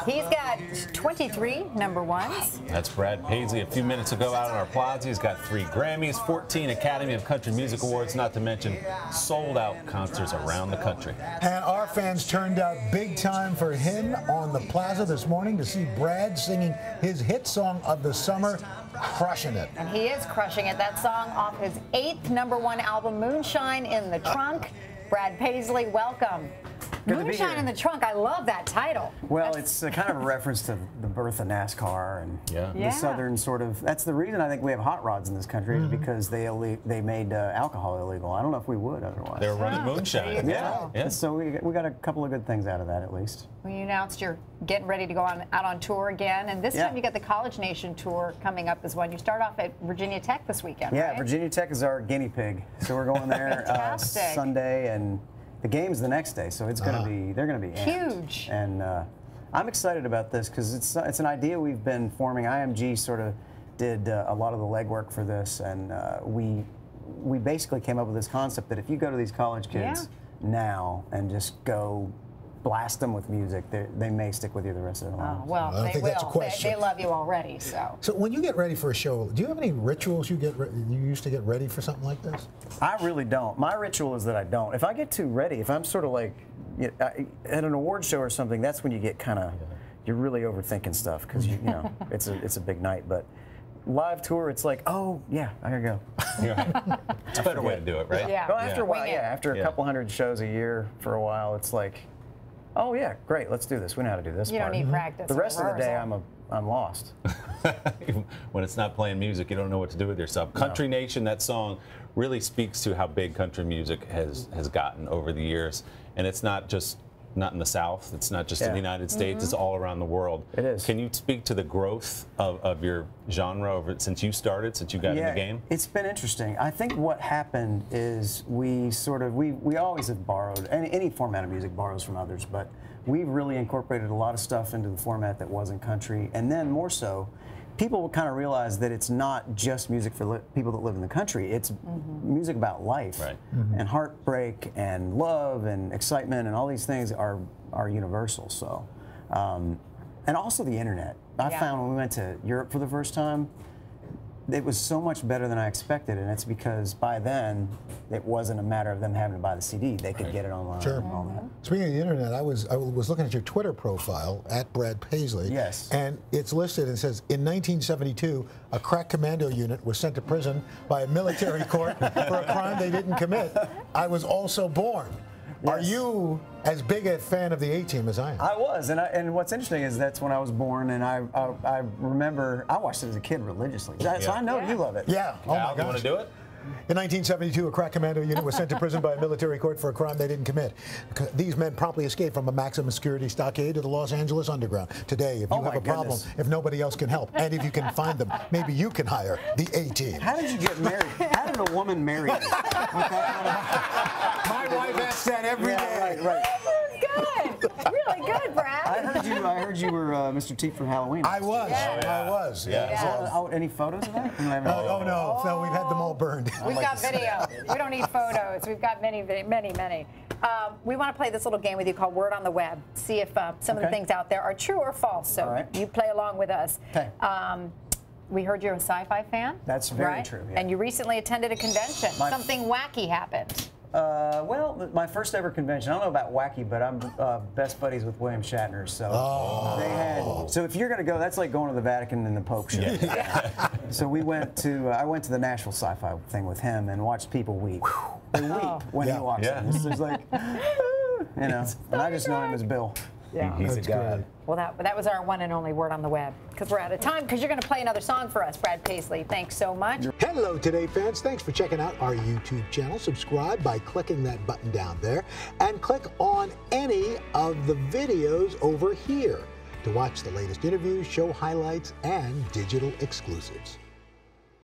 He's got 23 number ones. That's Brad Paisley a few minutes ago out on our plaza. He's got 3 Grammys, 14 Academy of Country Music Awards, not to mention sold-out concerts around the country. And our fans turned out big time for him on the plaza this morning to see Brad singing his hit song of the summer, crushing it. And he is crushing it. That song off his 8th number 1 album, Moonshine in the Trunk. Brad Paisley, welcome. Good Moonshine in the Trunk, I love that title. Well, it's kind of a reference to the birth of NASCAR and Yeah. the southern sort of. That's the reason I think we have hot rods in this country, is because they made alcohol illegal. I don't know if we would otherwise. They were running moonshine. Yeah. So we got a couple of good things out of that, at least. Well, you announced you're getting ready to go out on tour again, and this time you got the College Nation tour coming up as well. You start off at Virginia Tech this weekend, Yeah, right? Virginia Tech is our guinea pig, so we're going there Sunday, and the game's the next day, so it's going to be, they're going to be amped. Huge. And I'm excited about this because it's an idea we've been forming. IMG sort of did a lot of the legwork for this, and we basically came up with this concept that if you go to these college kids now and just go blast them with music, they may stick with you the rest of their lives. Oh, well, I don't think that's a question. They love you already, so. So when you get ready for a show, do you have any rituals you used to get ready for something like this? I really don't. My ritual is that I don't. If I get too ready, if I'm sort of like at an award show or something, that's when you get kind of, you're really overthinking stuff because you know it's a big night. But live tour, it's like, oh yeah, I gotta go. It's a better way to do it, right? Yeah. Well, after a while, after a Yeah. couple hundred shows a year for a while, it's like, oh yeah, great, let's do this. We know how to do this. You don't need practice. The rest of the day, I'm lost. When it's not playing music, you don't know what to do with yourself. Country Nation, that song really speaks to how big country music has gotten over the years, and it's not in the South. It's not just in the United States. It's all around the world. It is. Can you speak to the growth of your genre since you started, since you got in the game? It's been interesting. I think what happened is we always have borrowed, any format of music borrows from others, but we've really incorporated a lot of stuff into the format that wasn't country, and then more so, people will kind of realize that it's not just music for people that live in the country. It's music about life, and heartbreak and love and excitement and all these things are universal. So, and also the internet. I found when we went to Europe for the first time, it was so much better than I expected, and it's because by then it wasn't a matter of them having to buy the CD; they could get it online. Sure. And all that. Speaking of the internet, I was looking at your Twitter profile at Brad Paisley. Yes. And it's listed and says, in 1972, a crack commando unit was sent to prison by a military court for a crime they didn't commit. I was also born. Yes. Are you as big a fan of the A-Team as I am? I was, and what's interesting is that's when I was born, and I remember I watched it as a kid religiously. So I know you love it. Yeah. Oh my gosh. You want to do it? In 1972, a crack commando unit was sent to prison by a military court for a crime they didn't commit. These men promptly escaped from a maximum security stockade to the Los Angeles Underground. Today, if you have a problem, if nobody else can help, and if you can find them, maybe you can hire the A-Team. How did you get married? How did a woman marry you? My wife asks that every day. Right. Good. Really good, Brad. I heard you were Mr. T for Halloween. I was. I was. Yeah. Any photos of that? Oh no, no, we've had them all burned. We've got video. We don't need photos. We've got many. We want to play this little game with you called Word on the Web. See if some of the things out there are true or false. So you play along with us. Okay. We heard you're a sci-fi fan. That's very true. Yeah. And you recently attended a convention. Something wacky happened. Well, my first ever convention, I don't know about wacky, but I'm best buddies with William Shatner, so they had. So if you're going to go, that's like going to the Vatican and the Pope show. So I went to the Nashville Sci-Fi thing with him and watched people weep. They weep when he walks in. It's just like, you know, and I just know him as Bill. Yeah. He's a god. Well, that was our one and only Word on the Web, because we're out of time, because you're going to play another song for us, Brad Paisley. Thanks so much. Hello, Today fans. Thanks for checking out our YouTube channel. Subscribe by clicking that button down there, and click on any of the videos over here to watch the latest interviews, show highlights, and digital exclusives.